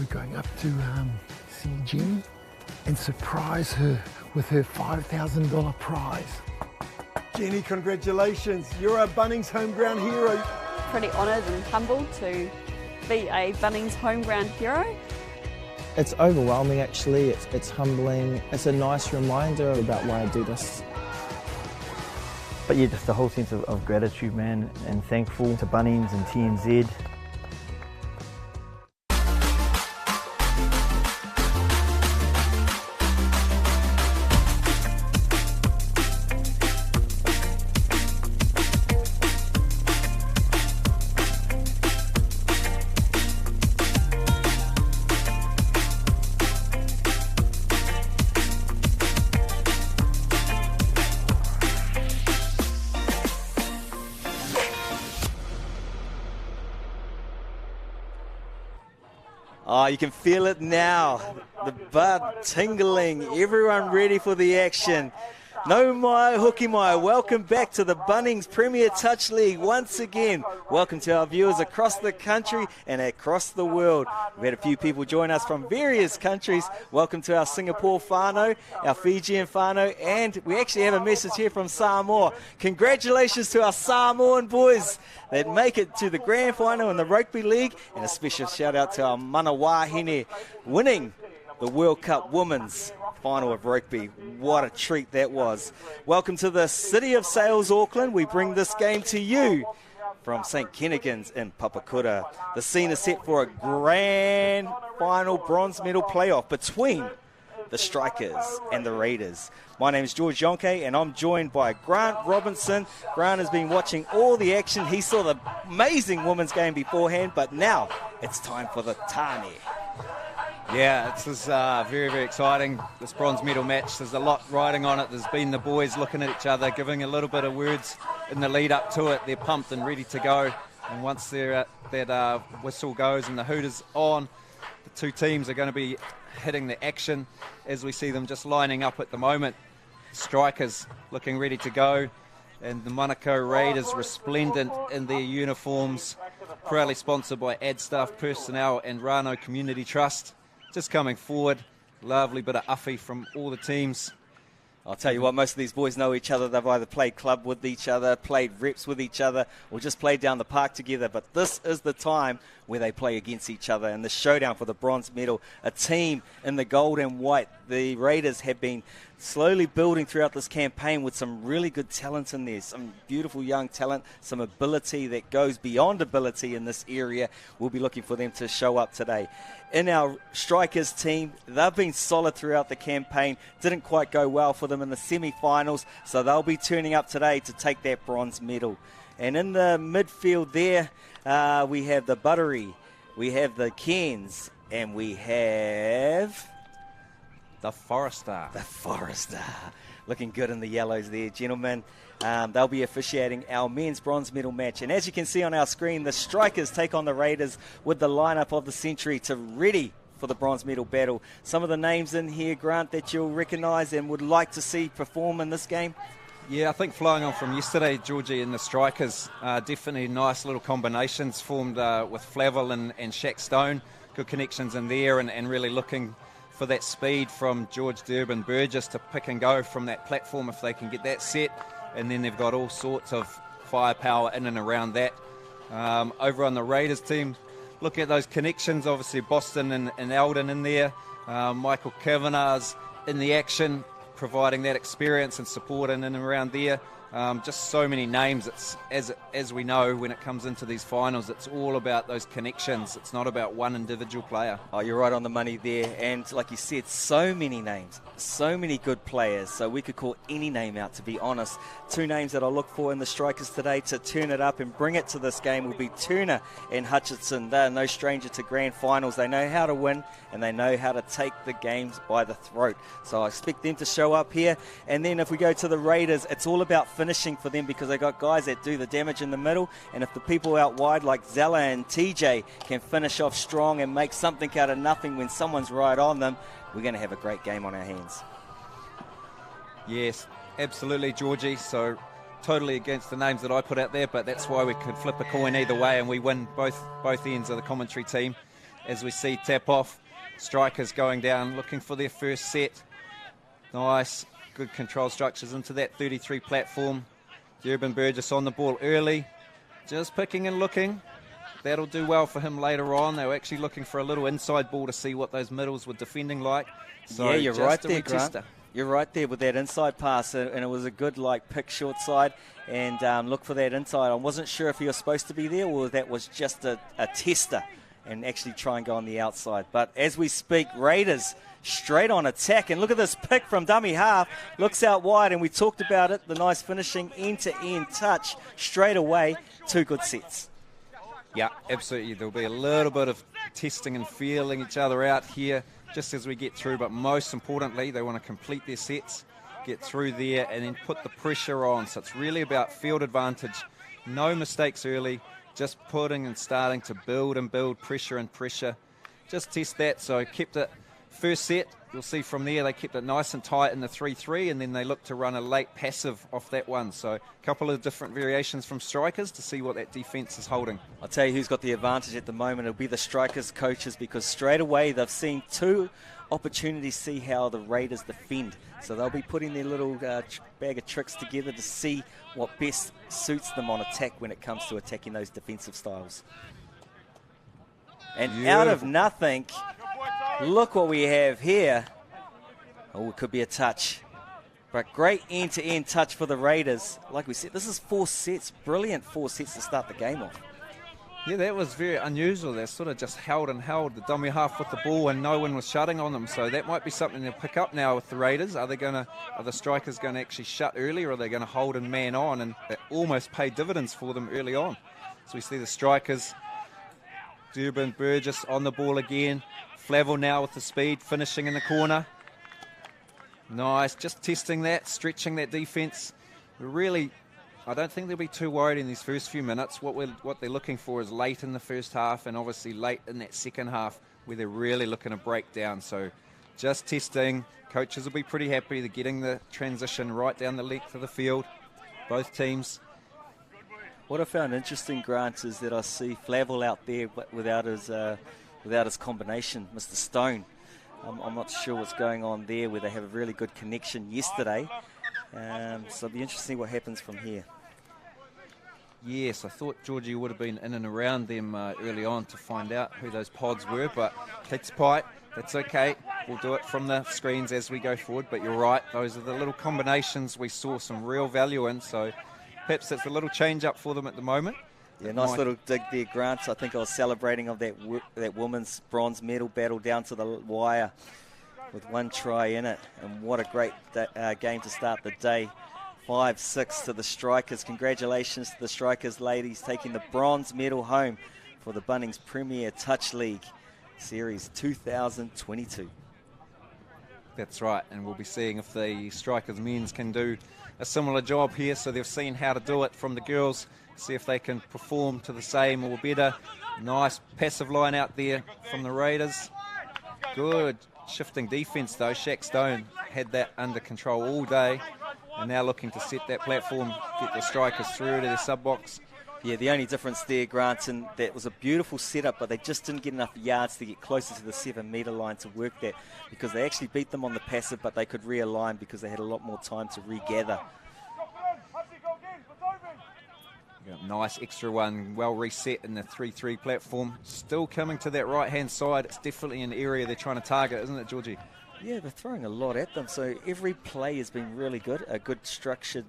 We're going up to see Jenny and surprise her with her $5,000 prize. Jenny, congratulations. You're a Bunnings home ground hero. Pretty honoured and humbled to be a Bunnings home ground hero. It's overwhelming actually, it's humbling. It's a nice reminder about why I do this. But yeah, just the whole sense of gratitude, man, and thankful to Bunnings and TNZ. Oh, you can feel it now. The blood tingling. Everyone ready for the action. No mai, hoki mai. Welcome back to the Bunnings Premier Touch League once again. Welcome to our viewers across the country and across the world. We've had a few people join us from various countries. Welcome to our Singapore whānau, our Fijian whānau, and we actually have a message here from Samoa. Congratulations to our Samoan boys that make it to the grand final in the Rugby League, and a special shout out to our mana wahine winning the World Cup Women's final of rugby. What a treat that was. Welcome to the City of Sails, Auckland. We bring this game to you from St. Kennigan's in Papakura. The scene is set for a grand final bronze medal playoff between the Strikers and the Raiders. My name is George Yonke and I'm joined by Grant Robinson. Grant has been watching all the action. He saw the amazing women's game beforehand, but now it's time for the Tane. Yeah, this is very, very exciting, this bronze medal match. There's a lot riding on it. There's been the boys looking at each other, giving a little bit of words in the lead up to it. They're pumped and ready to go. And once that whistle goes and the hoot is on, the two teams are going to be hitting the action as we see them just lining up at the moment. Strikers looking ready to go. And the Manukau Raiders resplendent in their uniforms, proudly sponsored by AdStaff Personnel and Rano Community Trust. Just coming forward, lovely bit of uffy from all the teams. I'll tell you what, most of these boys know each other. They've either played club with each other, played reps with each other, or just played down the park together. But this is the time where they play against each other in the showdown for the bronze medal. A team in the gold and white. The Raiders have been slowly building throughout this campaign with some really good talent in there, some beautiful young talent, some ability that goes beyond ability in this area. We'll be looking for them to show up today. In our Strikers team, they've been solid throughout the campaign. Didn't quite go well for them in the semi-finals, so they'll be turning up today to take that bronze medal. And in the midfield there, we have the Buttery, we have the Cairns, and we have the Forester. The Forester. Looking good in the yellows there, gentlemen. They'll be officiating our men's bronze medal match. And as you can see on our screen, the Strikers take on the Raiders with the lineup of the century to ready for the bronze medal battle. Some of the names in here, Grant, that you'll recognise and would like to see perform in this game? Yeah, I think flowing on from yesterday, Georgie, and the Strikers, definitely nice little combinations formed with Flavel and Shaq Stone. Good connections in there and really looking for that speed from George Durbin Burgess to pick and go from that platform if they can get that set. And then they've got all sorts of firepower in and around that. Over on the Raiders team, look at those connections, obviously Boston and Eldon in there. Michael Kavanagh's in the action, providing that experience and support in and around there. Just so many names. It's as we know, when it comes into these finals, it's all about those connections. It's not about one individual player. Oh, you're right on the money there. And like you said, so many names, so many good players. So we could call any name out, to be honest. Two names that I'll look for in the Strikers today to turn it up and bring it to this game will be Turner and Hutchinson. They're no stranger to grand finals. They know how to win and they know how to take the games by the throat. So I expect them to show up here. And then if we go to the Raiders, it's all about finishing for them because they got guys that do the damage in the middle. And if the people out wide like Zella and TJ can finish off strong and make something out of nothing when someone's right on them, we're going to have a great game on our hands. Yes, absolutely, Georgie. So totally against the names that I put out there, but that's why we could flip a coin either way and we win both ends of the commentary team. as we see tap off. Strikers going down, looking for their first set. Nice, good control structures into that 33 platform. Durban Burgess on the ball early, just picking and looking. That'll do well for him later on. They were actually looking for a little inside ball to see what those middles were defending like. So yeah, you're right there, retester. Grant. You're right there with that inside pass, and it was a good pick short side and look for that inside. I wasn't sure if he was supposed to be there or that was just a tester and actually try and go on the outside. But as we speak, Raiders straight on attack, and look at this pick from dummy half, looks out wide, and we talked about it, the nice finishing end-to-end touch straight away. 2 good sets. Yeah, absolutely. There'll be a little bit of testing and feeling each other out here just as we get through, but most importantly, they want to complete their sets, get through there, and then put the pressure on. So it's really about field advantage. No mistakes early, just putting and starting to build and build pressure and pressure. Just test that. So kept it first set. You'll see from there they kept it nice and tight in the 3-3, and then they looked to run a late passive off that one. So a couple of different variations from strikers to see what that defence is holding. I'll tell you who's got the advantage at the moment. It'll be the strikers coaches, because straight away they've seen 2 opportunities to see how the Raiders defend. So they'll be putting their little bag of tricks together to see what best suits them on attack when it comes to attacking those defensive styles. And out of nothing, look what we have here. Oh, it could be a touch. But great end-to-end touch for the Raiders. Like we said, this is 4 sets. Brilliant 4 sets to start the game off. Yeah, that was very unusual. They sort of just held and held the dummy half with the ball, and no one was shutting on them. So that might be something they'll pick up now with the Raiders. Are the strikers going to actually shut early, or are they going to hold and man on? And that almost paid dividends for them early on. So we see the strikers, Durban Burgess on the ball again. Flavel now with the speed, finishing in the corner. Nice, just testing that, stretching that defence. Really, I don't think they'll be too worried in these first few minutes. What they're looking for is late in the first half and obviously late in that second half where they're really looking to break down. So just testing. Coaches will be pretty happy. They're getting the transition right down the length of the field, both teams. What I found interesting, Grant, is that I see Flavel out there but without his combination, Mr. Stone. I'm not sure what's going on there, where they have a really good connection yesterday. So it'll be interesting what happens from here. Yes, I thought Georgie would have been in and around them early on to find out who those pods were, but that's pipe. That's okay. We'll do it from the screens as we go forward, but you're right. Those are the little combinations we saw some real value in, so perhaps that's a little change up for them at the moment. Yeah, nice little dig there, Grant. I think I was celebrating of that women's bronze medal battle down to the wire with 1 try in it. And what a great game to start the day. 5-6 to the Strikers. Congratulations to the Strikers ladies taking the bronze medal home for the Bunnings Premier Touch League Series 2022. That's right, and we'll be seeing if the Strikers men's can do a similar job here. So they've seen how to do it from the girls. See if they can perform to the same or better. Nice passive line out there from the Raiders. Good shifting defence though. Shaq Stone had that under control all day, and now looking to set that platform, get the Strikers through to their sub-box. Yeah, the only difference there, Grant, and that was a beautiful setup, but they just didn't get enough yards to get closer to the 7-metre line to work that, because they actually beat them on the passive, but they could realign because they had a lot more time to regather. Nice extra one, well reset in the 3-3 platform. Still coming to that right-hand side. It's definitely an area they're trying to target, isn't it, Georgie? Yeah, they're throwing a lot at them. So every play has been really good, a good structured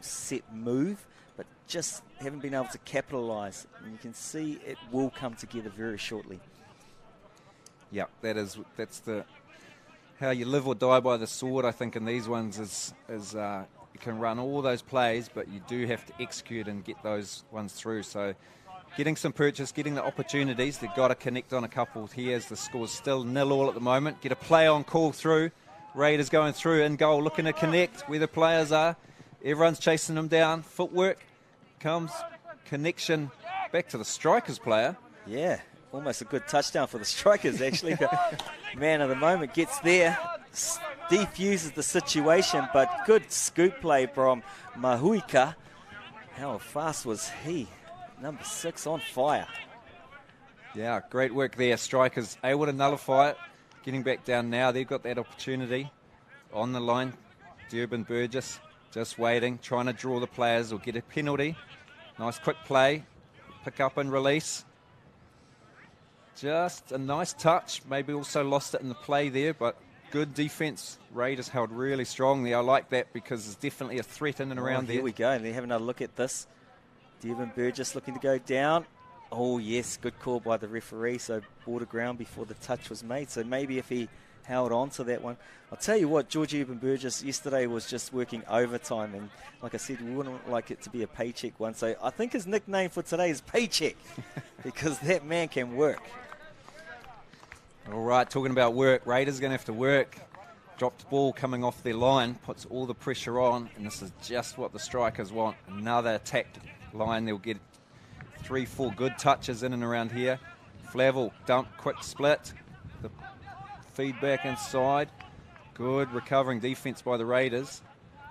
set move, but just haven't been able to capitalise. And you can see it will come together very shortly. Yeah, that's the how you live or die by the sword, I think, in these ones is you can run all those plays, but you do have to execute and get those ones through. So getting some purchase, getting the opportunities. They've got to connect on a couple here as the score's still 0-0 at the moment. Get a play on call through. Raiders going through in goal, looking to connect where the players are. Everyone's chasing them down. Footwork comes, connection back to the Strikers player. Yeah, almost a good touchdown for the Strikers, actually. Man of the moment gets there, defuses the situation, but good scoop play from Mahuika. How fast was he? Number 6 on fire. Yeah, great work there. Strikers able to nullify it. Getting back down now. They've got that opportunity on the line. Durban Burgess just waiting, trying to draw the players or get a penalty. Nice quick play. Pick up and release. Just a nice touch. Maybe also lost it in the play there, but good defence. Raiders held really strong there. I like that because there's definitely a threat in and around there. Here we go. And have another look at this. Durban Burgess looking to go down. Oh, yes, good call by the referee. So border ground before the touch was made. So maybe if he held on to that one. I'll tell you what, George Urban Burgess yesterday was just working overtime. And like I said, we wouldn't like it to be a paycheck one. So I think his nickname for today is Paycheck because that man can work. All right, talking about work, Raiders going to have to work. Dropped ball coming off their line, puts all the pressure on, and this is just what the Strikers want. Another attack line. They'll get 3-4 good touches in and around here. Flavel, dump, quick split. The feedback inside. Good recovering defence by the Raiders,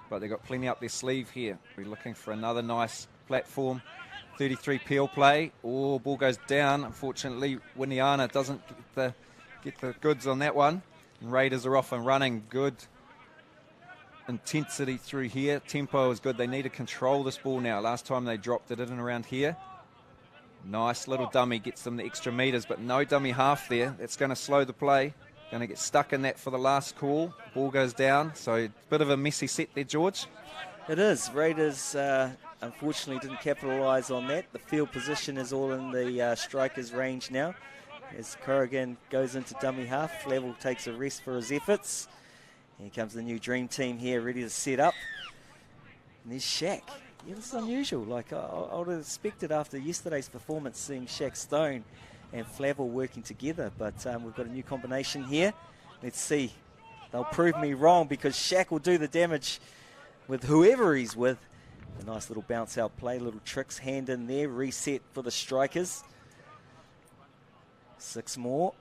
but they've got plenty up their sleeve here. We're looking for another nice platform. 33 PL play. Oh, ball goes down. Unfortunately, Winiana doesn't get the goods on that one. And Raiders are off and running. Good intensity through here. Tempo is good. They need to control this ball now. Last time they dropped it in and around here. Nice little dummy. Gets them the extra metres, but no dummy half there. That's going to slow the play. Going to get stuck in that for the last call. Ball goes down. So a bit of a messy set there, George. It is. Raiders unfortunately didn't capitalise on that. The field position is all in the Strikers' range now. As Corrigan goes into dummy half, Flavel takes a rest for his efforts. Here comes the new dream team here, ready to set up. And there's Shaq. Yeah, this is unusual. Like I would have expected after yesterday's performance, seeing Shaq Stone and Flavel working together. But we've got a new combination here. Let's see. They'll prove me wrong because Shaq will do the damage with whoever he's with. A nice little bounce out play, little tricks, hand in there, reset for the Strikers. 6 more.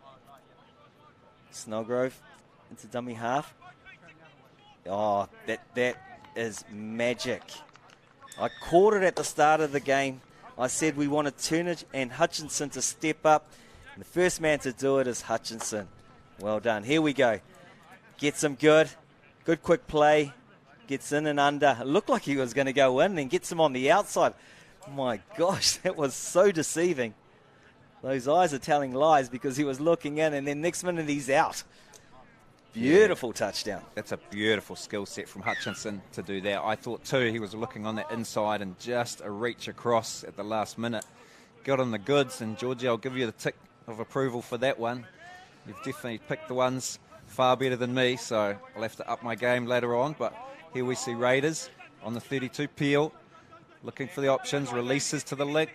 Snellgrove into dummy half. Oh, that is magic. I called it at the start of the game. I said we wanted Turnage and Hutchinson to step up. And the first man to do it is Hutchinson. Well done. Here we go. Gets him good. Good quick play. Gets in and under. It looked like he was going to go in and gets him on the outside. My gosh, that was so deceiving. Those eyes are telling lies because he was looking in and then next minute he's out. Beautiful touchdown. That's a beautiful skill set from Hutchinson to do that. I thought too he was looking on that inside and just a reach across at the last minute. Got on the goods, and Georgie, I'll give you the tick of approval for that one. You've definitely picked the ones far better than me, so I'll have to up my game later on. But here we see Raiders on the 32 peel, looking for the options, releases to the leg.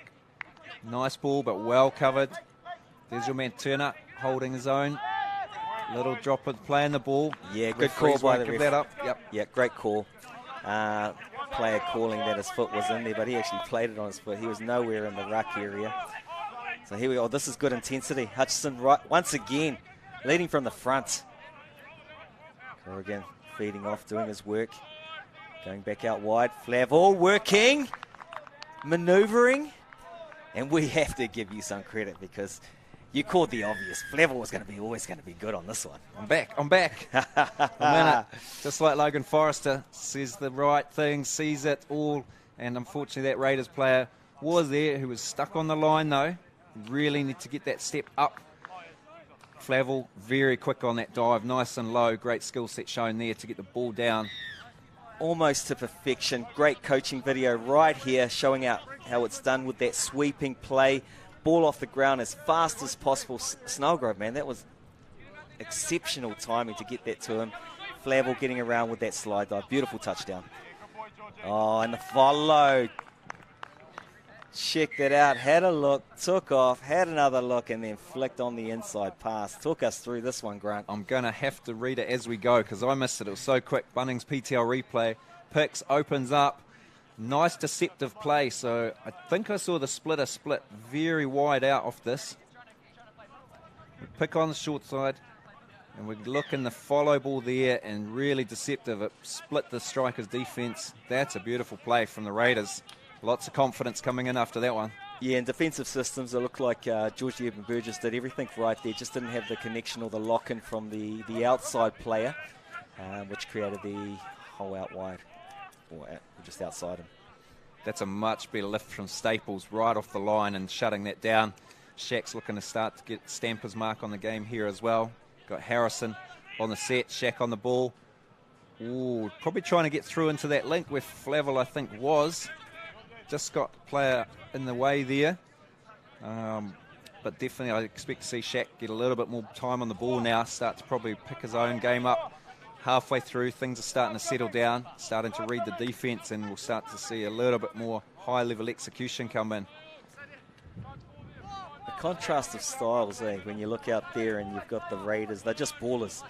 Nice ball, but well covered. There's your man Turner holding his own. Little drop of play in the ball. Yeah, good call by the ref. Give that up. Yep. Yeah, great call. Player calling that his foot was in there, but he actually played it on his foot. He was nowhere in the ruck area. So here we go. This is good intensity. Hutchinson right once again, leading from the front. Corrigan feeding off, doing his work. Going back out wide. Flavel working, manoeuvring. And we have to give you some credit because you called the obvious. Flavel was always going to be good on this one. I'm back. I'm in it. Just like Logan Forrester says the right thing, sees it all. And unfortunately that Raiders player was there who was stuck on the line though. Really need to get that step up. Flavel very quick on that dive, nice and low. Great skill set shown there to get the ball down. Almost to perfection. Great coaching video right here showing out how it's done with that sweeping play. Ball off the ground as fast as possible. Snellgrove, man, that was exceptional timing to get that to him. Flavel getting around with that slide dive. Beautiful touchdown. Oh, and the follow. Checked it out, had a look, took off, had another look, and then flicked on the inside pass. Took us through this one, Grant. I'm going to have to read it as we go because I missed it. It was so quick. Bunnings PTL replay. Picks, opens up. Nice deceptive play. So I think I saw the splitter split very wide out off this. We pick on the short side, and we look in the follow ball there, and really deceptive. It split the Strikers' defence. That's a beautiful play from the Raiders. Lots of confidence coming in after that one. Yeah, in defensive systems, it looked like George Urban Burgess did everything right there. Just didn't have the connection or the lock-in from the outside player, which created the hole out wide, or just outside him. That's a much better lift from Staples right off the line and shutting that down. Shaq's looking to start to get Stamper's mark on the game here as well. Got Harrison on the set, Shaq on the ball. Ooh, probably trying to get through into that link where Flavel, I think, was. Just got the player in the way there. But definitely I expect to see Shaq get a little bit more time on the ball now, start to probably pick his own game up. Halfway through, things are starting to settle down, starting to read the defence, and we'll start to see a little bit more high-level execution come in. The contrast of styles, when you look out there and you've got the Raiders, they're just ballers.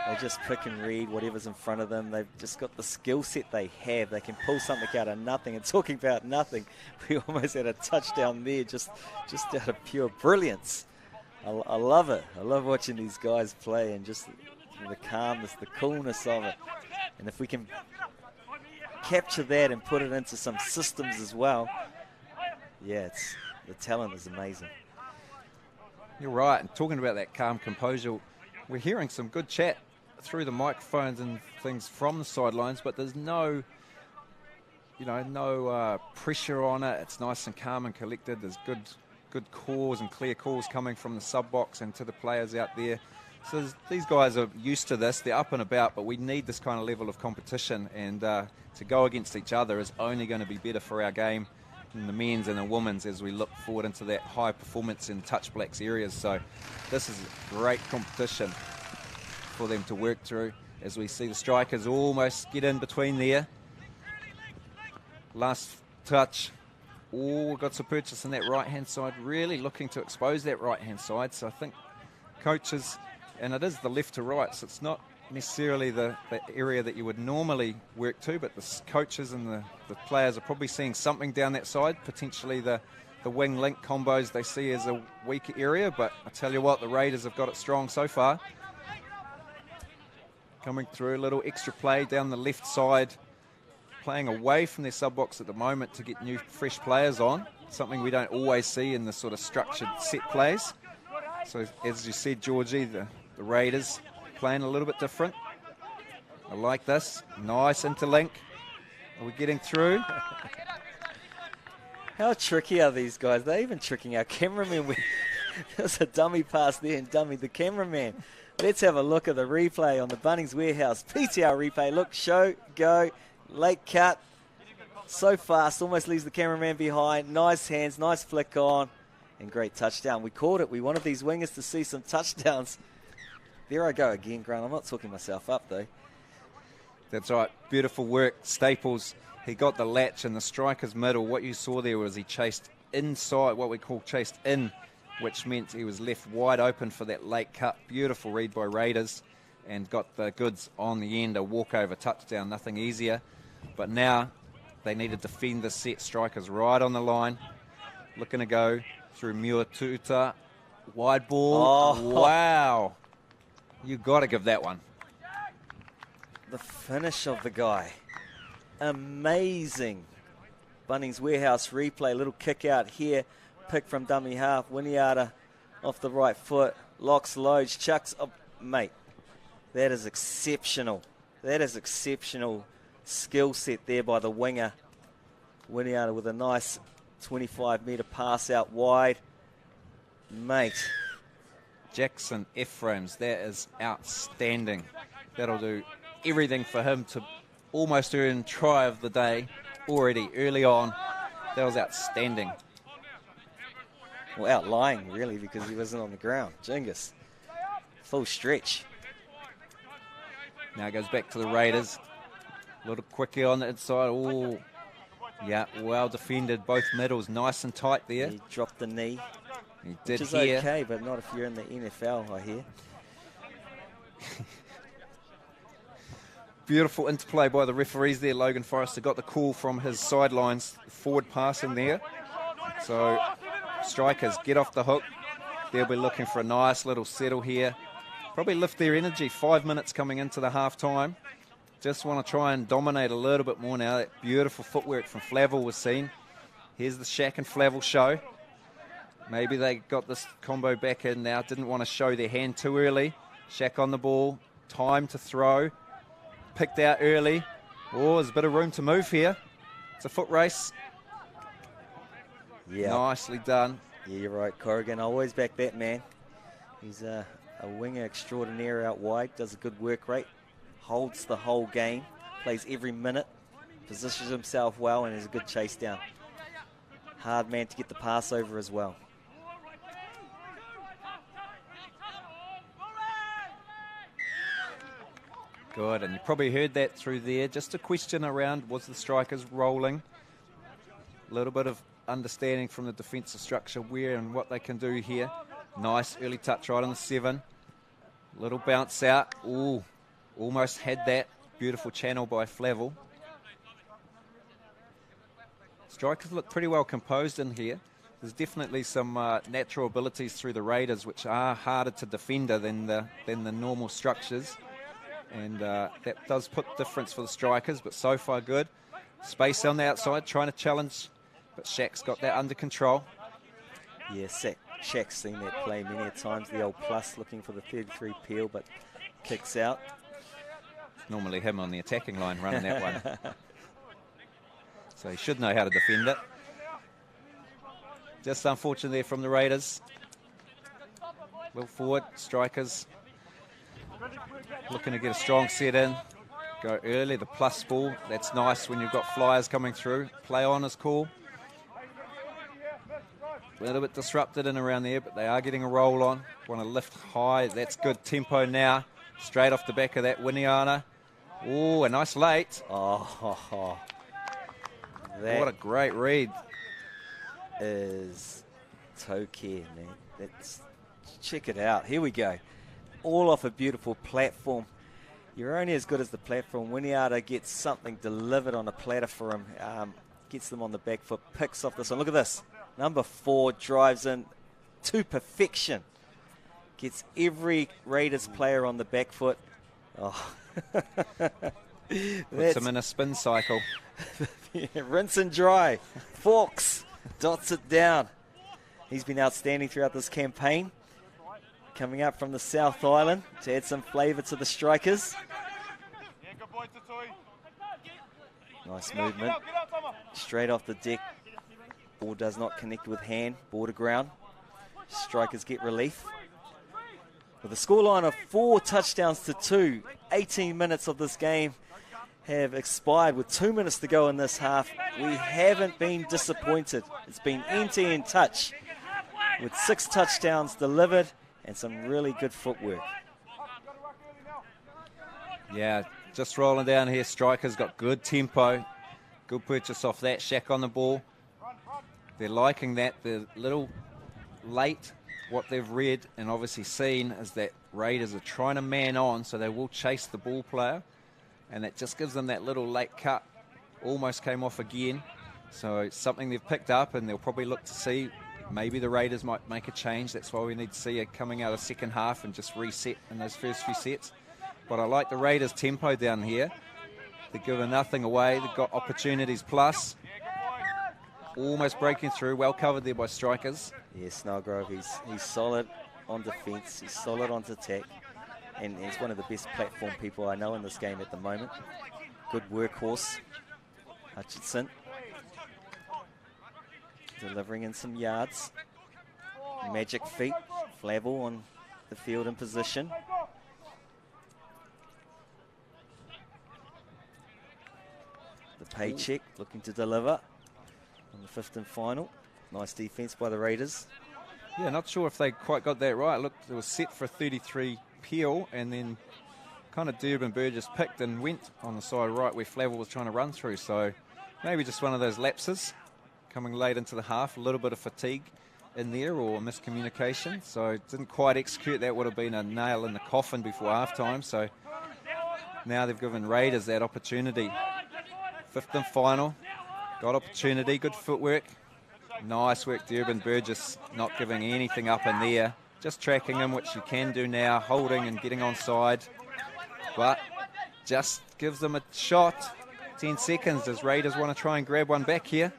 They just pick and read whatever's in front of them. They've just got the skill set they have. They can pull something out of nothing. And talking about nothing, we almost had a touchdown there just out of pure brilliance. I love it. I love watching these guys play and just the calmness, the coolness of it. And if we can capture that and put it into some systems as well, yeah, the talent is amazing. You're right. And talking about that calm composure, we're hearing some good chat through the microphones and things from the sidelines, but there's no pressure on it. It's nice and calm and collected. There's good calls and clear calls coming from the sub box and to the players out there. So these guys are used to this. They're up and about, but we need this kind of level of competition, and to go against each other is only going to be better for our game in the men's and the women's as we look forward into that high performance in touch blacks areas. So this is great competition for them to work through as we see the strikers almost get in between there. Last touch. Oh, got some purchase on that right-hand side, really looking to expose that right-hand side. So I think coaches, and it is the left to right, so it's not necessarily the area that you would normally work to, but the coaches and the players are probably seeing something down that side, potentially the wing link combos they see as a weaker area, but I tell you what, the Raiders have got it strong so far. Coming through, a little extra play down the left side, playing away from their sub-box at the moment to get new, fresh players on, something we don't always see in the sort of structured set plays. So, as you said, Georgie, the Raiders playing a little bit different. I like this. Nice interlink. Are we getting through? How tricky are these guys? They're even tricking our cameraman. There's a dummy pass there and dummy the cameraman. Let's have a look at the replay on the Bunnings Warehouse. PTL replay. Look, show, go, late cut. So fast, almost leaves the cameraman behind. Nice hands, nice flick on, and great touchdown. We called it. We wanted these wingers to see some touchdowns. There I go again, Grant. I'm not talking myself up, though. That's right. Beautiful work. Staples, he got the latch in the striker's middle. What you saw there was he chased inside, what we call chased in, which meant he was left wide open for that late cut. Beautiful read by Raiders, and got the goods on the end, a walkover touchdown, nothing easier. But now they need to defend the set. Strikers right on the line, looking to go through Muatuta. Wide ball. Oh. Wow. You got to give that one. The finish of the guy. Amazing. Bunnings Warehouse replay, little kick out here. Pick from dummy half. Winiata off the right foot. Locks, loads, chucks. Oh, mate, that is exceptional. That is exceptional skill set there by the winger. Winiata with a nice 25-metre pass out wide. Mate. Jackson Ephraim's, that is outstanding. That'll do everything for him to almost earn try of the day already early on. That was outstanding. Well, outlying, really, because he wasn't on the ground. Genghis. Full stretch. Now it goes back to the Raiders. A little quickly on the inside. Oh, yeah, well defended. Both middles nice and tight there. He dropped the knee. He did which is here. okay, but not if you're in the NFL, I hear. Beautiful interplay by the referees there. Logan Forrester got the call from his sidelines, forward passing there. So strikers get off the hook. They'll be looking for a nice little settle here. Probably lift their energy. 5 minutes coming into the half time. Just want to try and dominate a little bit more now. That beautiful footwork from Flavel was seen. Here's the Shaq and Flavel show. Maybe they got this combo back in now. Didn't want to show their hand too early. Shaq on the ball. Time to throw. Picked out early. Oh, there's a bit of room to move here. It's a foot race. Yeah. Nicely done. Yeah, you're right, Corrigan. I always back that man. He's a winger extraordinaire out wide. Does a good work rate. Holds the whole game. Plays every minute. Positions himself well and has a good chase down. Hard man to get the pass over as well. Good, and you probably heard that through there. Just a question around, was the strikers rolling? A little bit of understanding from the defensive structure where and what they can do here. Nice early touch right on the 7. Little bounce out. Ooh, almost had that. Beautiful channel by Flavel. Strikers look pretty well composed in here. There's definitely some natural abilities through the Raiders which are harder to defend than the normal structures. And that does put difference for the strikers, but so far good. Space on the outside, trying to challenge, but Shaq's got that under control. Yeah, Shaq's seen that play many a times. The old plus looking for the 33 peel, but kicks out. It's normally him on the attacking line running that one. So he should know how to defend it. Just unfortunate there from the Raiders. Well forward, strikers looking to get a strong set in. Go early, the plus ball. That's nice when you've got flyers coming through. Play on is cool. A little bit disrupted in around there, but they are getting a roll on. Want to lift high. That's good tempo now. Straight off the back of that Winiana. Oh, a nice late. Oh, what a great read. Is toe care, man. Check it out. Here we go. All off a beautiful platform. You're only as good as the platform. Winiata gets something delivered on a platter for him. Gets them on the back foot. Picks off this one. Look at this. Number 4 drives in to perfection. Gets every Raiders player on the back foot. Oh. Puts him in a spin cycle. Yeah, rinse and dry. Forks. Dots it down. He's been outstanding throughout this campaign. Coming up from the South Island to add some flavour to the strikers. Nice movement. Straight off the deck. Ball does not connect with hand. Ball to ground. Strikers get relief. With a scoreline of 4 touchdowns to 2, 18 minutes of this game have expired with 2 minutes to go in this half. We haven't been disappointed. It's been end-to-end touch with 6 touchdowns delivered and some really good footwork. Yeah, just rolling down here. Strikers got good tempo. Good purchase off that. Shaq on the ball. They're liking that. They're a little late. What they've read and obviously seen is that Raiders are trying to man on, so they will chase the ball player. And that just gives them that little late cut. Almost came off again. So it's something they've picked up, and they'll probably look to see maybe the Raiders might make a change. That's why we need to see it coming out of second half and just reset in those first few sets. But I like the Raiders' tempo down here. They're giving nothing away. They've got opportunities plus. Almost breaking through. Well covered there by strikers. Yeah, Snellgrove, he's solid on defence. He's solid on attack. And he's one of the best platform people I know in this game at the moment. Good workhorse. Hutchinson. Delivering in some yards. Magic feet. Flavel on the field in position. The paycheck looking to deliver on the 5th and final. Nice defence by the Raiders. Yeah, not sure if they quite got that right. Look, it was set for a 33 peel, and then kind of Durban Burgess picked and went on the side right where Flavel was trying to run through. So maybe just one of those lapses coming late into the half. A little bit of fatigue in there or miscommunication. So didn't quite execute. That would have been a nail in the coffin before halftime. So now they've given Raiders that opportunity. 5th and final. Got opportunity. Good footwork. Nice work, Durban Burgess, not giving anything up in there. Just tracking him, which you can do now, holding and getting onside. But just gives them a shot. 10 seconds. Does Raiders want to try and grab one back here?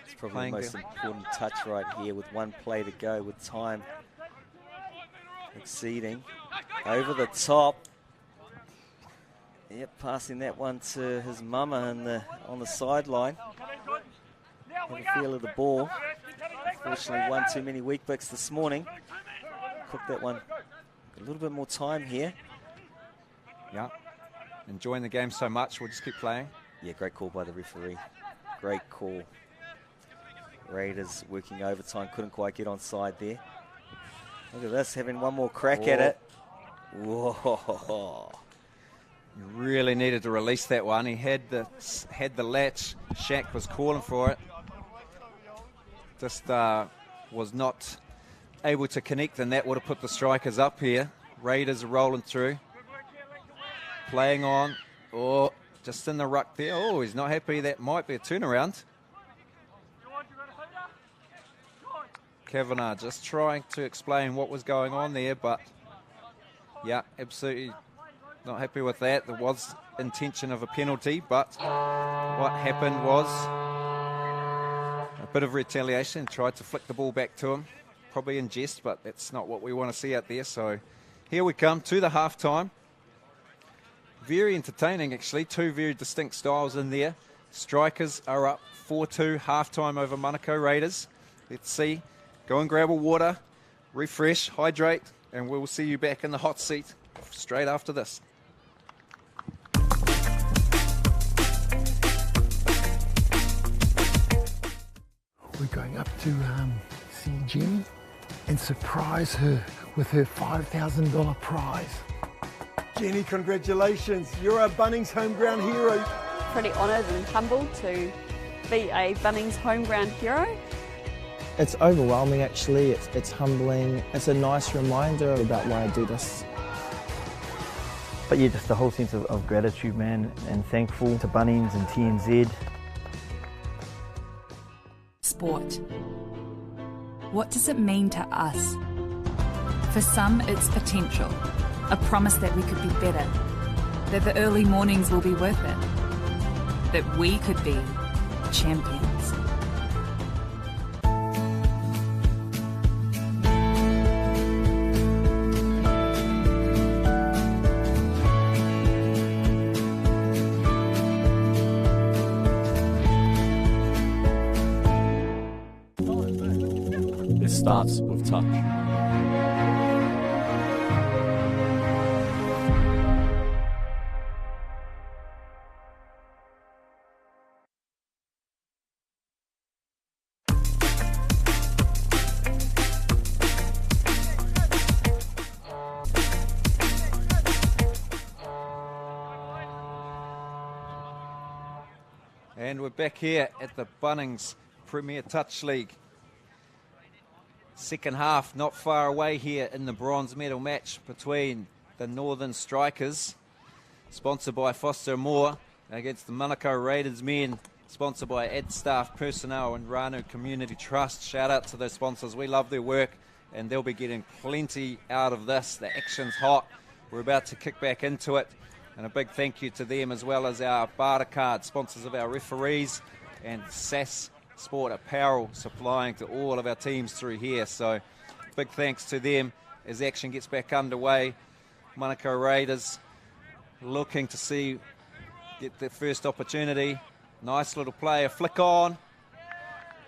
It's Probably the most important touch right here with one play to go with time exceeding. Over the top. Yep, passing that one to his mama on the sideline. Have a feel of the ball. Unfortunately, one too many weak bicks this morning. Cook that one. A little bit more time here. Yeah, enjoying the game so much, we'll just keep playing. Yeah, great call by the referee. Great call. Raiders working overtime, couldn't quite get onside there. Look at this, having one more crack at it. Whoa. You really needed to release that one. He had the latch. Shaq was calling for it. Just was not able to connect, and that would have put the strikers up here. Raiders are rolling through. Playing on. Oh, just in the ruck there. Oh, he's not happy. That might be a turnaround. Kavanagh just trying to explain what was going on there, but yeah, absolutely not happy with that. There was intention of a penalty, but what happened was a bit of retaliation. Tried to flick the ball back to him, probably in jest, but that's not what we want to see out there. So here we come to the halftime. Very entertaining, actually. Two very distinct styles in there. Strikers are up 4-2 halftime over Manukau Raiders. Let's see. Go and grab a water, refresh, hydrate, and we'll see you back in the hot seat straight after this. We're going up to see Jenny and surprise her with her $5,000 prize. Jenny, congratulations. You're a Bunnings home ground hero. Pretty honoured and humbled to be a Bunnings home ground hero. It's overwhelming, actually. It's humbling. It's a nice reminder about why I do this. But yeah, just the whole sense of gratitude, man, and thankful to Bunnings and TNZ. Sport. What does it mean to us? For some, it's potential, a promise that we could be better, that the early mornings will be worth it, that we could be champions. It starts with touch. And we're back here at the Bunnings Premier Touch League. Second half, not far away here in the bronze medal match between the Northern Strikers, sponsored by Foster Moore, against the Manukau Raiders men, sponsored by Ad Staff Personnel and Ranu Community Trust. Shout out to those sponsors. We love their work, and they'll be getting plenty out of this. The action's hot. We're about to kick back into it. And a big thank you to them, as well as our barter card, sponsors of our referees, and SAS Sport Apparel, supplying to all of our teams through here. So big thanks to them as action gets back underway. Manukau Raiders looking to get their first opportunity. Nice little play, a flick on.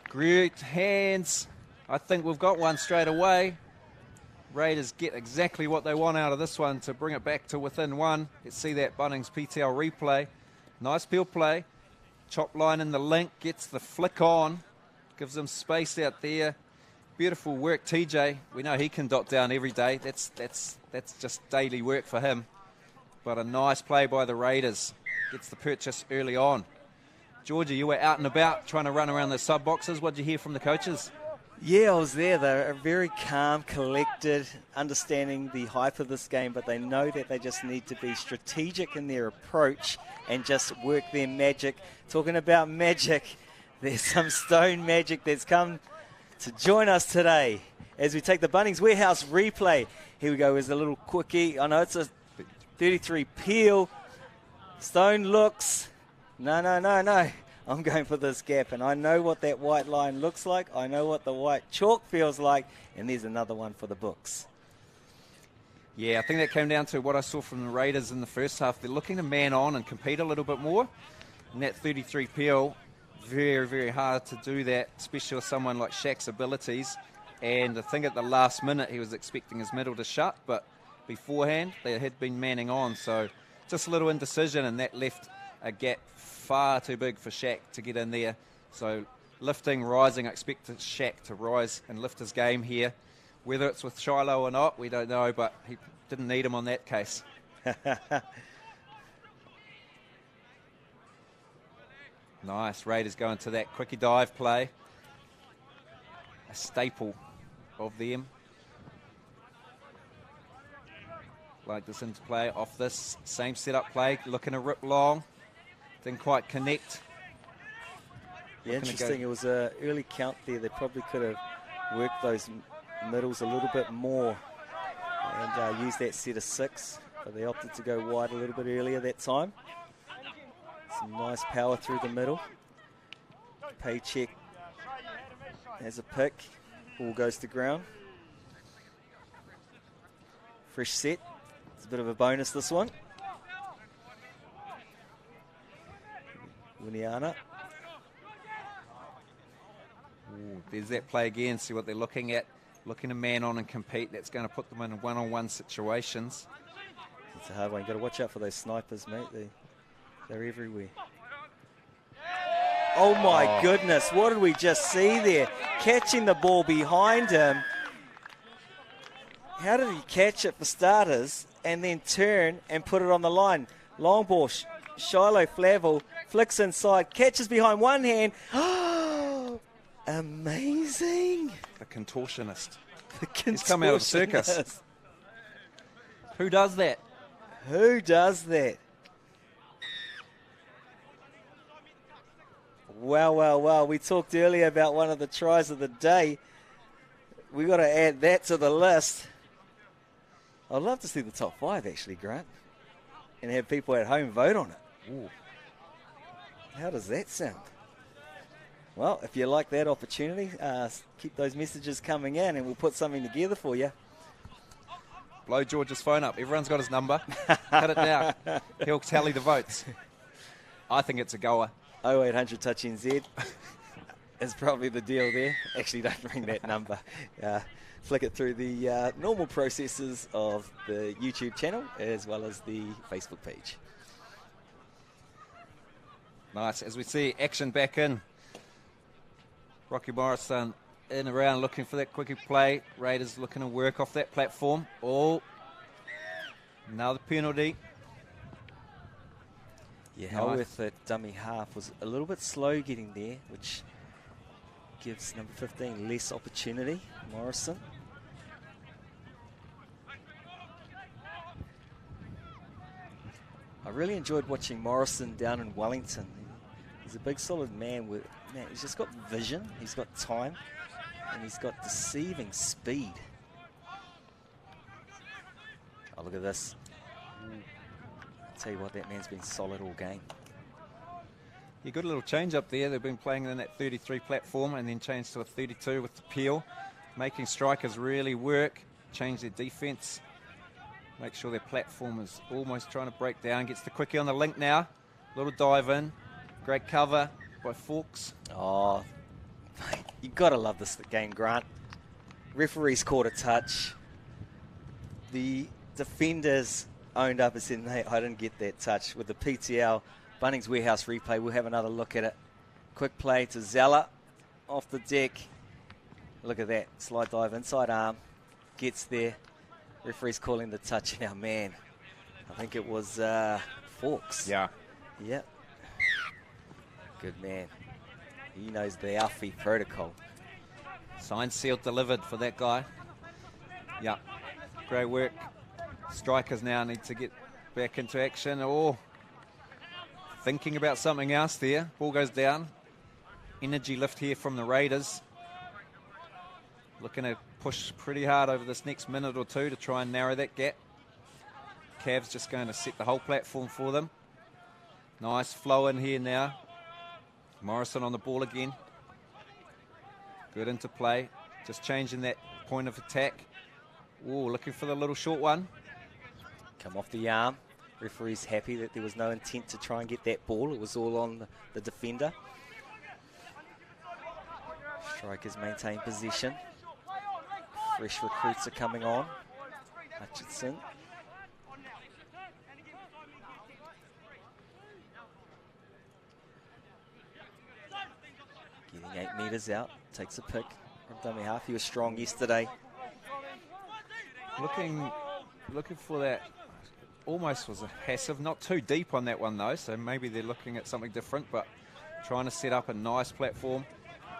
Great hands. I think we've got one straight away. Raiders get exactly what they want out of this one to bring it back to within one. Let's see that Bunnings PTL replay. Nice peel play. Chop line in the link, gets the flick on. Gives them space out there. Beautiful work, TJ. We know he can dot down every day. That's just daily work for him. But a nice play by the Raiders. Gets the purchase early on. Georgia, you were out and about trying to run around the sub boxes. What did you hear from the coaches? Yeah, I was there. They're very calm, collected, understanding the hype of this game, but they know that they just need to be strategic in their approach and just work their magic. Talking about magic, there's some stone magic that's come to join us today as we take the Bunnings Warehouse replay. Here we go. There's a little quickie. I know it's a 33 peel. Stone looks. No. I'm going for this gap, and I know what that white line looks like. I know what the white chalk feels like, and there's another one for the books. Yeah, I think that came down to what I saw from the Raiders in the first half. They're looking to man on and compete a little bit more. And that 33 PL, very, very hard to do that, especially with someone like Shaq's abilities. And I think at the last minute he was expecting his middle to shut, but beforehand they had been manning on. So just a little indecision, and that left a gap far too big for Shaq to get in there. So lifting, rising, I expect Shaq to rise and lift his game here. Whether it's with Shiloh or not, we don't know, but he didn't need him on that case. Nice, Raiders going to that quickie dive play. A staple of them. Like this into play off this same setup play, looking to rip long. Didn't quite connect. Yeah, interesting. It was an early count there. They probably could have worked those middles a little bit more and used that set of 6, but they opted to go wide a little bit earlier that time. Some nice power through the middle. Paycheck has a pick. Ball goes to ground. Fresh set. It's a bit of a bonus, this one. Winiana. Ooh, there's that play again. See what they're looking at. Looking to man on and compete. That's going to put them in one-on-one situations. It's a hard one. You've got to watch out for those snipers, mate. They're everywhere. Oh my goodness, what did we just see there? Catching the ball behind him. How did he catch it for starters and then turn and put it on the line? Long ball, Shiloh Flavel flicks inside, catches behind one hand. Amazing. The contortionist. The contortionist. He's come out of the circus. Who does that? Who does that? Wow, wow, wow. We talked earlier about one of the tries of the day. We got to add that to the list. I'd love to see the top 5, actually, Grant, and have people at home vote on it. Ooh. How does that sound? Well, if you like that opportunity, keep those messages coming in and we'll put something together for you. Blow George's phone up. Everyone's got his number. Cut it down. He'll tally the votes. I think it's a goer. 0800 Touch NZ is probably the deal there. Actually, don't ring that number. Flick it through the normal processes of the YouTube channel as well as the Facebook page. Nice. As we see action back in. Rocky Morrison in around looking for that quickie play. Raiders looking to work off that platform. Oh, another penalty. Yeah, Howarth at dummy half was a little bit slow getting there, which gives number 15 less opportunity. Morrison. I really enjoyed watching Morrison down in Wellington. He's a big, solid man. He's just got vision, he's got time, and he's got deceiving speed. Oh, look at this. I'll tell you what, that man's been solid all game. You got a little change up there. They've been playing in that 33 platform and then changed to a 32 with the peel, making strikers really work, change their defense, make sure their platform is almost trying to break down. Gets the quickie on the link now. Little dive in. Great cover by Fawkes. Oh, mate, you've got to love this game, Grant. Referees caught a touch. The defenders owned up and said, hey, I didn't get that touch. With the PTL, Bunnings Warehouse replay, we'll have another look at it. Quick play to Zella off the deck. Look at that. Slide dive, inside arm. Gets there. Referee's calling the touch now, man. I think it was Fawkes. Yeah. Yep. Good man. He knows the Alfie protocol. Signed, sealed, delivered for that guy. Yeah. Great work. Strikers now need to get back into action. Oh, thinking about something else there. Ball goes down. Energy lift here from the Raiders. Looking to push pretty hard over this next minute or two to try and narrow that gap. Cavs just going to set the whole platform for them. Nice flow in here now. Morrison on the ball again. Good interplay. Just changing that point of attack. Ooh, looking for the little short one. Come off the arm. Referee's happy that there was no intent to try and get that ball. It was all on the defender. Strikers maintain possession. Fresh recruits are coming on. Hutchinson. Getting 8 metres out. Takes a pick from dummy half. He was strong yesterday. Looking for that. Almost was a passive. Not too deep on that one though, so maybe they're looking at something different, but trying to set up a nice platform.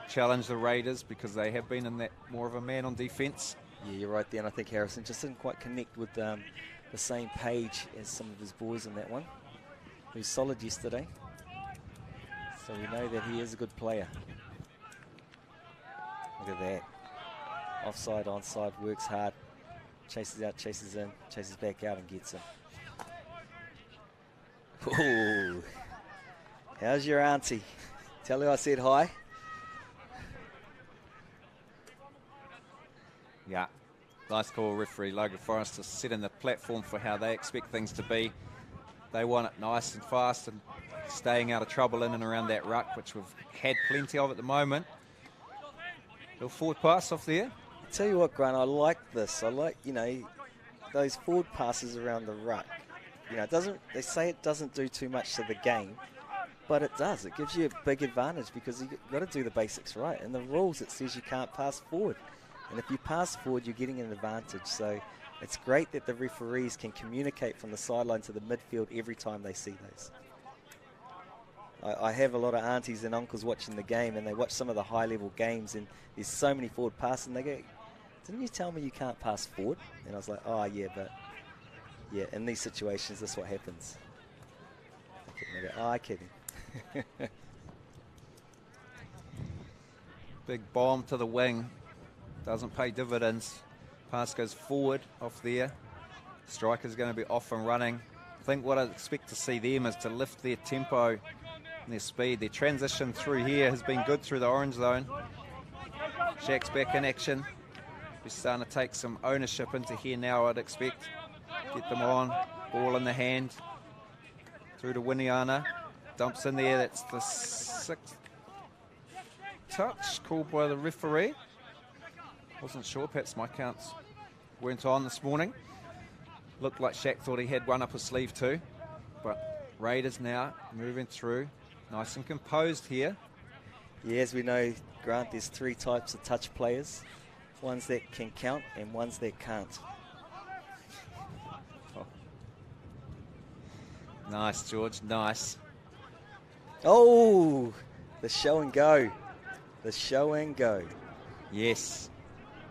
Challenge the Raiders because they have been in that more of a man on defence. Yeah, you're right there, and I think Harrison just didn't quite connect with the same page as some of his boys in that one. He was solid yesterday, so we know that he is a good player. Look at that. Offside, onside, works hard. Chases out, chases in, chases back out and gets him. Ooh. How's your auntie? Tell her I said hi. Yeah, nice call, referee Logan Forrester, setting the platform for how they expect things to be. They want it nice and fast and staying out of trouble in and around that ruck, which we've had plenty of at the moment. Little forward pass off there. I tell you what, Grant, I like this. I like, those forward passes around the ruck. They say it doesn't do too much to the game, but it does. It gives you a big advantage because you've got to do the basics right. In the rules, it says you can't pass forward. And if you pass forward, you're getting an advantage. So it's great that the referees can communicate from the sideline to the midfield every time they see those. I have a lot of aunties and uncles watching the game, and they watch some of the high-level games, and there's so many forward passes, and they go, didn't you tell me you can't pass forward? And I was like, oh, yeah, but, yeah, in these situations, that's what happens. And they go, oh, I kid him. Big bomb to the wing. Doesn't pay dividends. Pass goes forward off there. Striker's going to be off and running. I think what I expect to see them is to lift their tempo and their speed. Their transition through here has been good through the orange zone. Shaq's back in action. He's starting to take some ownership into here now, I'd expect. Get them on. Ball in the hand. Through to Winiana. Dumps in there. That's the 6th touch called by the referee. Wasn't sure, perhaps my counts weren't on this morning. Looked like Shaq thought he had one up his sleeve too. But Raiders now moving through. Nice and composed here. Yeah, as we know, Grant, there's 3 types of touch players. Ones that can count and ones that can't. Oh. Nice, George, nice. Oh, the show and go. The show and go. Yes.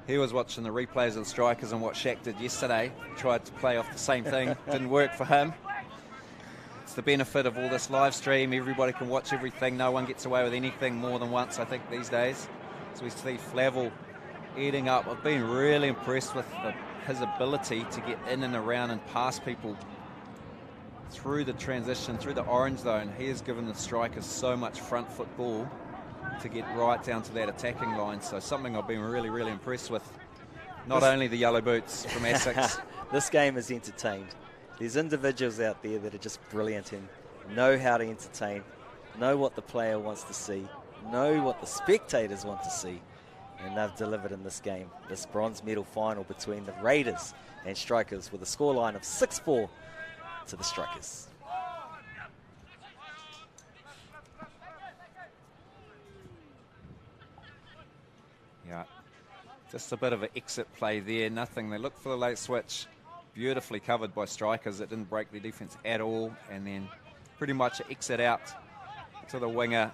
He was watching the replays of the Strikers and what Shaq did yesterday. Tried to play off the same thing. Didn't work for him. It's the benefit of all this live stream. Everybody can watch everything. No one gets away with anything more than once, I think, these days. So we see Flavel eating up. I've been really impressed with his ability to get in and around and pass people through the transition, through the orange zone. He has given the Strikers so much front foot ball to get right down to that attacking line. So something I've been really, really impressed with. Not only the yellow boots from Essex. This game is entertained. There's individuals out there that are just brilliant and know how to entertain, know what the player wants to see, know what the spectators want to see, and they've delivered in this game. This bronze medal final between the Raiders and Strikers with a scoreline of 6-4 to the Strikers. Yeah, just a bit of an exit play there, nothing. They look for the late switch, beautifully covered by Strikers. It didn't break their defence at all, and then pretty much an exit out to the winger,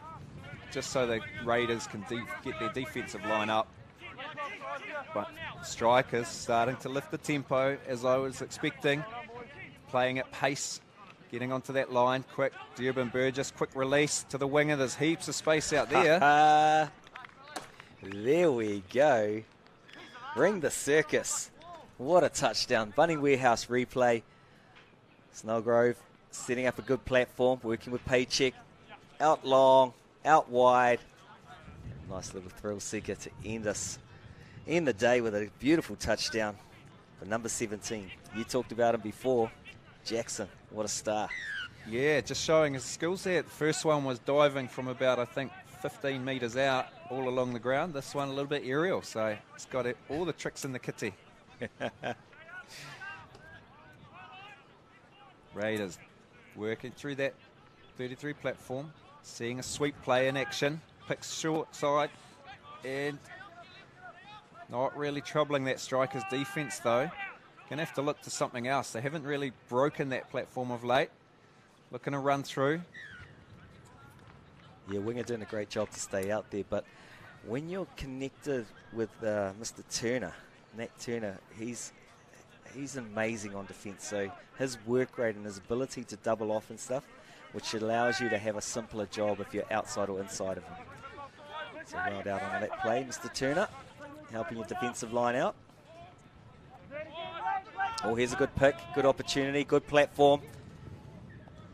just so the Raiders can get their defensive line up. But Strikers starting to lift the tempo, as I was expecting, playing at pace, getting onto that line quick. Durban Burgess, quick release to the winger. There's heaps of space out there. There we go. Ring the circus. What a touchdown. Bunning Warehouse replay. Snellgrove setting up a good platform, working with Paycheck. Out long. out wide. Nice little thrill seeker to end the day with a beautiful touchdown for number 17. You talked about him before. Jackson, what a star. Yeah, just showing his skills there. The first one was diving from about, I think, 15 metres out all along the ground. This one a little bit aerial, so it's got all the tricks in the kitty. Raiders working through that 33 platform, seeing a sweep play in action, picks short side, and not really troubling that Strikers defence though. Gonna have to look to something else. They haven't really broken that platform of late. Looking to run through. Yeah, Winger doing a great job to stay out there, but when you're connected with Mr. Turner, Nat Turner, he's amazing on defence. So his work rate and his ability to double off and stuff, which allows you to have a simpler job if you're outside or inside of him. So well down on that play, Mr. Turner, helping your defensive line out. Oh, here's a good pick, good opportunity, good platform,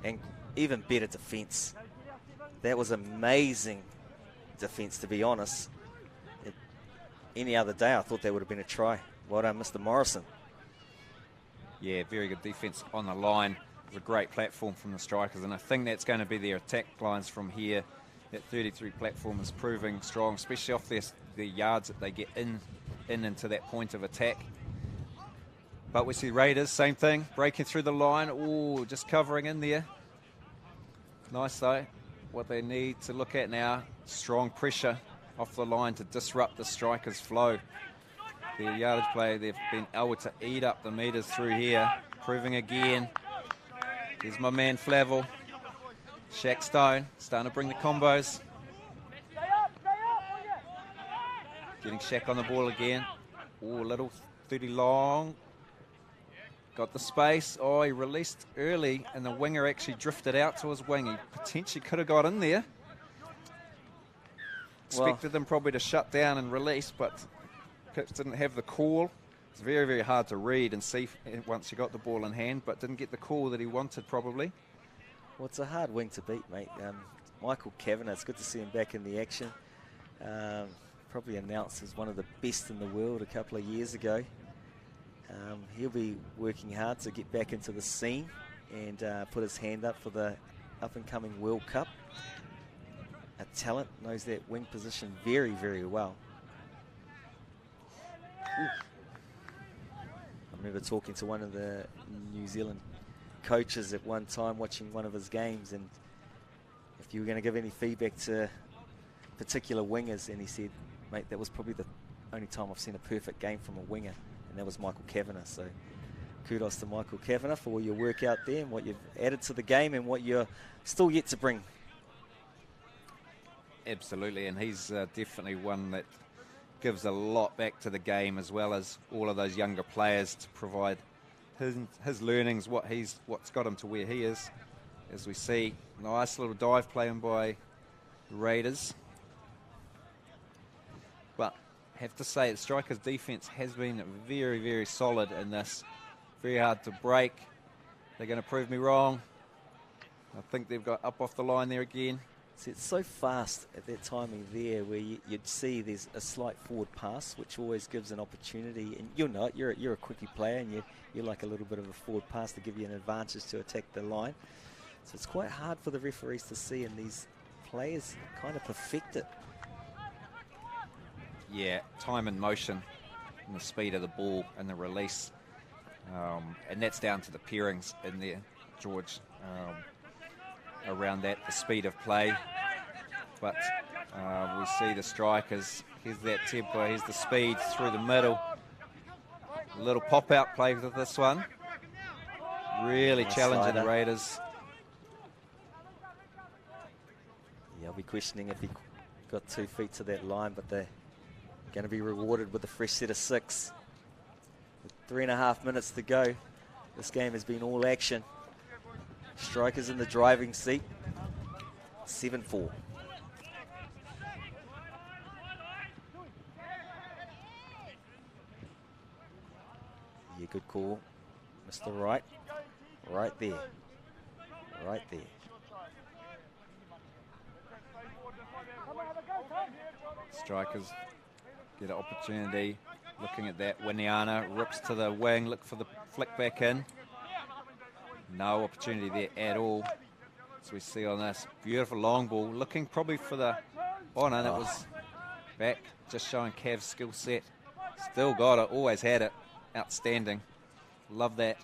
and even better defence. That was amazing defence, to be honest. Any other day, I thought that would have been a try. Well done, Mr. Morrison. Yeah, very good defence on the line. It was a great platform from the Strikers, and I think that's going to be their attack lines from here. That 33 platform is proving strong, especially off the yards that they get into that point of attack. But we see Raiders, same thing, breaking through the line. Oh, just covering in there. Nice though. What they need to look at now, strong pressure off the line to disrupt the Strikers' flow. Their yardage play, they've been able to eat up the metres through here. Proving again. Here's my man Flavel. Shaq Stone starting to bring the combos. Getting Shaq on the ball again. Oh, a little 30 long. Got the space. Oh, he released early, and the winger actually drifted out to his wing. He potentially could have got in there. Expected them probably to shut down and release, but Pips didn't have the call. It's very, very hard to read and see once you got the ball in hand, but didn't get the call that he wanted probably. Well, it's a hard wing to beat, mate. Michael Kavanagh, it's good to see him back in the action. Probably announced as one of the best in the world a couple of years ago. He'll be working hard to get back into the scene and put his hand up for the up-and-coming World Cup. A talent, knows that wing position very, very well. I remember talking to one of the New Zealand coaches at one time, watching one of his games, and if you were going to give any feedback to particular wingers, and he said, mate, that was probably the only time I've seen a perfect game from a winger, and that was Michael Kavanagh. So kudos to Michael Kavanagh for all your work out there and what you've added to the game and what you're still yet to bring. Absolutely, and he's definitely one that gives a lot back to the game, as well as all of those younger players, to provide his learnings, what's got him to where he is. As we see, nice little dive playing by the Raiders. But have to say, the Strikers' defence has been very, very solid in this. Very hard to break. They're going to prove me wrong. I think they've got up off the line there again. See, it's so fast at that timing there where you'd see there's a slight forward pass, which always gives an opportunity. And you're not, you're a quickie player, and you like a little bit of a forward pass to give you an advantage to attack the line. So it's quite hard for the referees to see, and these players kind of perfect it. Yeah, time and motion and the speed of the ball and the release. And that's down to the pairings in there, George. Around that, the speed of play. But we see the Strikers, here's that tempo, here's the speed through the middle. A little pop-out play with this one. Really challenging the Raiders. Yeah, I'll be questioning if he got 2 feet to that line, but they're going to be rewarded with a fresh set of 6. With 3.5 minutes to go, this game has been all action. Strikers in the driving seat, 7-4. Yeah, good call, Mr. Wright. Right there. Right there. Strikers get an opportunity. Looking at that, Winiana rips to the wing, look for the flick back in. No opportunity there at all. As we see on this beautiful long ball, looking probably for the, oh no, that was back, just showing Cav's skill set. Still got it, always had it, outstanding. Love that.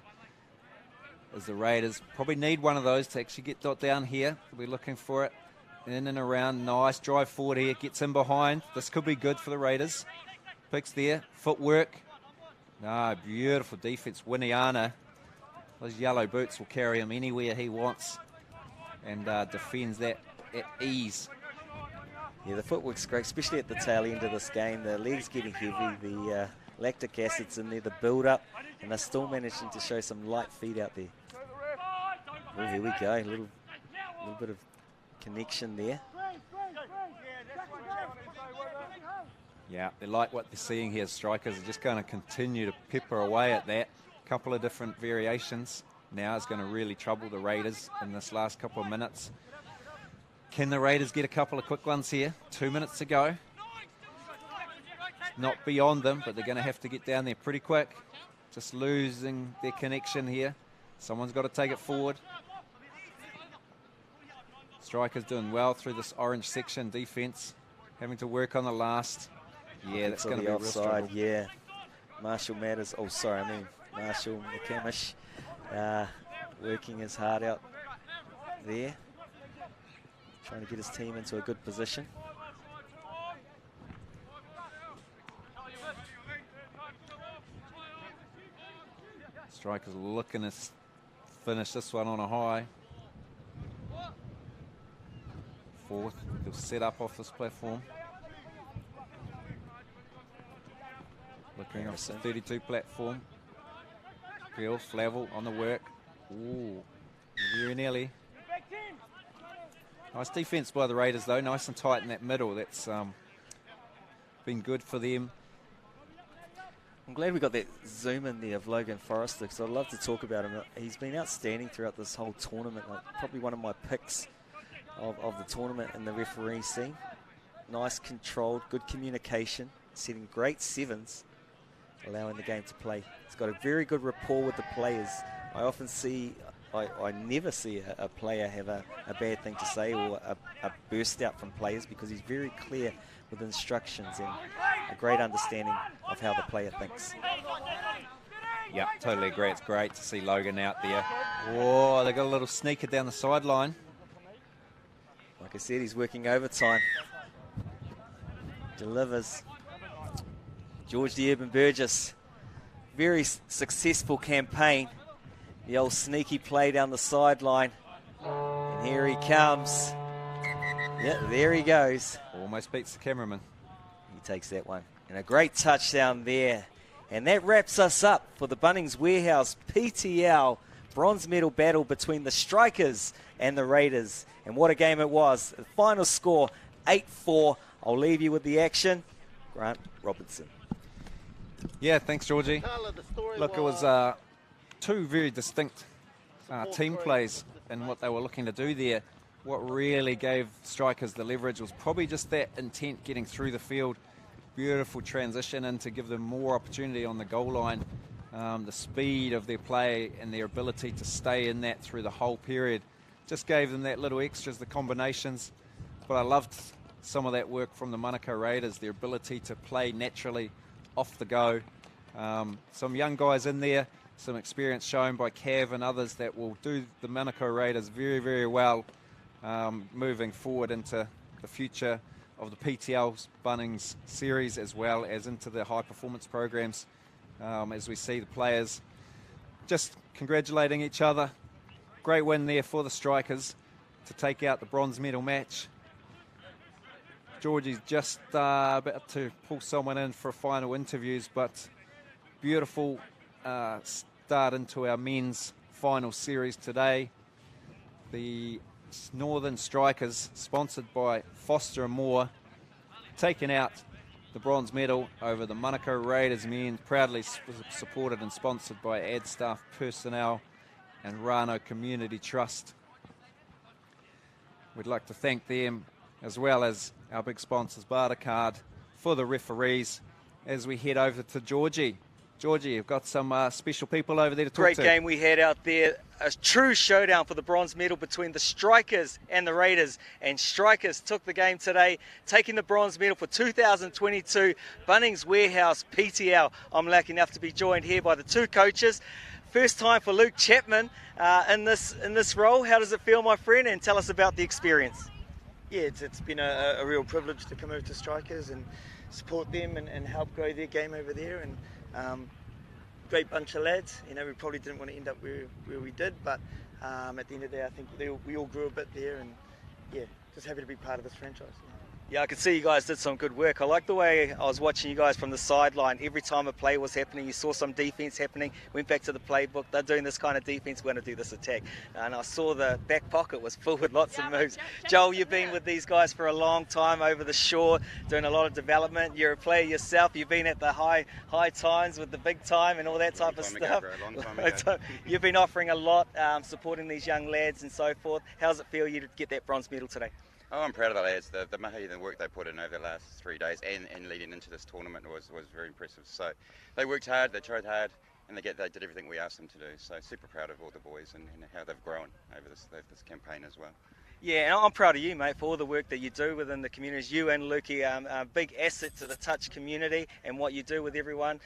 As the Raiders probably need one of those to actually get dot down here. We'll be looking for it. In and around, nice drive forward here, gets in behind. This could be good for the Raiders. Picks there, footwork. Ah, beautiful defense. Winiana, those yellow boots will carry him anywhere he wants, and defends that at ease. Yeah, the footwork's great, especially at the tail end of this game. The legs getting heavy, the lactic acid's in there, the build-up, and they're still managing to show some light feet out there. Oh, here we go, a little bit of connection there. Yeah, they like what they're seeing here. Strikers are just going to continue to pepper away at that. Couple of different variations. Now is going to really trouble the Raiders in this last couple of minutes. Can the Raiders get a couple of quick ones here? 2 minutes to go. Not beyond them, but they're going to have to get down there pretty quick. Just losing their connection here. Someone's got to take it forward. Strikers doing well through this orange section defense. Having to work on the last. Yeah, that's going to be a real struggle. Yeah, Marshall Matters. Oh, sorry, I mean Marshall McCamish working his heart out there, trying to get his team into a good position. Strikers looking to finish this one on a high. Fourth, they'll set up off this platform. Looking off the 32 platform. Bill Flavel on the work. Ooh, very nearly. Nice defense by the Raiders though, nice and tight in that middle. That's been good for them. I'm glad we got that zoom in there of Logan Forrester, because I'd love to talk about him. He's been outstanding throughout this whole tournament, like probably one of my picks of the tournament and the referee scene. Nice, controlled, good communication, setting great sevens, allowing the game to play. He's got a very good rapport with the players. I often see, I never see a player have a bad thing to say or a burst out from players, because he's very clear with instructions and a great understanding of how the player thinks. Yeah, totally agree. It's great to see Logan out there. Oh, they got a little sneaker down the sideline. Like I said, he's working overtime. Delivers. George the Urban Burgess. Very successful campaign. The old sneaky play down the sideline. And here he comes. Yeah, there he goes. Almost beats the cameraman. He takes that one. And a great touchdown there. And that wraps us up for the Bunnings Warehouse PTL bronze medal battle between the Strikers and the Raiders. And what a game it was. The final score, 8-4. I'll leave you with the action. Grant Robertson. Yeah, thanks, Georgie. Look, it was two very distinct team plays in what they were looking to do there. What really gave Strikers the leverage was probably just that intent getting through the field. Beautiful transition in to give them more opportunity on the goal line. The speed of their play and their ability to stay in that through the whole period just gave them that little extras, the combinations. But I loved some of that work from the Manukau Raiders, their ability to play naturally off the go. Some young guys in there, some experience shown by Cav and others that will do the Manukau Raiders very, very well moving forward into the future of the PTL Bunnings series, as well as into the high performance programs, as we see the players just congratulating each other. Great win there for the Strikers to take out the bronze medal match. Georgie's just about to pull someone in for final interviews, but beautiful start into our men's final series today. The Northern Strikers, sponsored by Foster & Moore, taking out the bronze medal over the Manukau Raiders men, proudly supported and sponsored by Ad Staff Personnel and Rano Community Trust. We'd like to thank them, as well as our big sponsors, Bartercard, for the referees as we head over to Georgie. Georgie, you've got some special people over there to talk Great to. game we had out there. A true showdown for the bronze medal between the Strikers and the Raiders. And Strikers took the game today, taking the bronze medal for 2022 Bunnings Warehouse PTL. I'm lucky enough to be joined here by the two coaches. First time for Luke Chapman in this role. How does it feel, my friend? And tell us about the experience. Yeah, it's been a real privilege to come over to Strikers and support them and help grow their game over there. And great bunch of lads. You know, we probably didn't want to end up where we did, but at the end of the day, I think we all grew a bit there, and yeah, just happy to be part of this franchise. Yeah, I could see you guys did some good work. I like the way I was watching you guys from the sideline. Every time a play was happening, you saw some defence happening, went back to the playbook. They're doing this kind of defence, we're going to do this attack. And I saw the back pocket was full with lots of moves. Joel, you've been with these guys for a long time over the shore, doing a lot of development. You're a player yourself. You've been at the high times with the big time and all that type of stuff. Long time ago. You've been offering a lot, supporting these young lads and so forth. How does it feel you to get that bronze medal today? Oh, I'm proud of the lads. The mahi, the work they put in over the last 3 days and leading into this tournament was very impressive. So they worked hard, they tried hard, and they did everything we asked them to do. So super proud of all the boys and how they've grown over this campaign as well. Yeah, and I'm proud of you, mate, for all the work that you do within the communities. You and Lukey are a big asset to the touch community and what you do with everyone,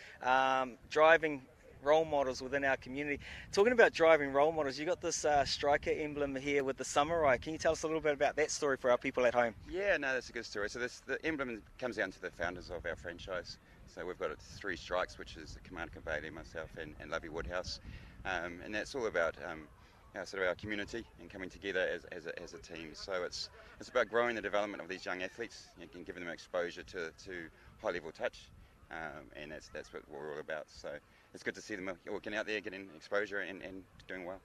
driving role models within our community. Talking about driving role models, you got this striker emblem here with the samurai. Can you tell us a little bit about that story for our people at home? Yeah, no, that's a good story. So the emblem comes down to the founders of our franchise. So we've got 3 strikes, which is Commander Cavalli, myself, and Lovey Woodhouse, and that's all about our community and coming together as a team. So it's about growing the development of these young athletes and giving them exposure to high level touch, and that's what we're all about. So it's good to see them working out there, getting exposure and doing well.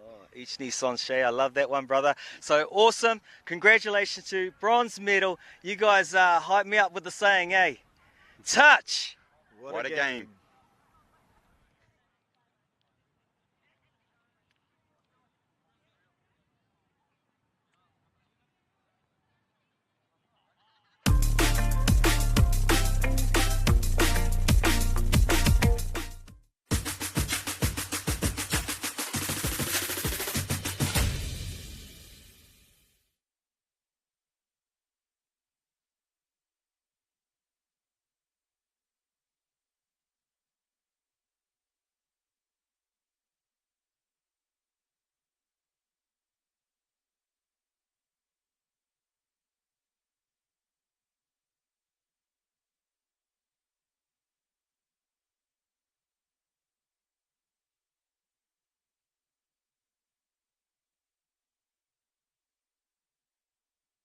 Oh, Ichni Sonshay, I love that one, brother. So awesome. Congratulations to bronze medal. You guys hype me up with the saying, eh? Touch! What a game.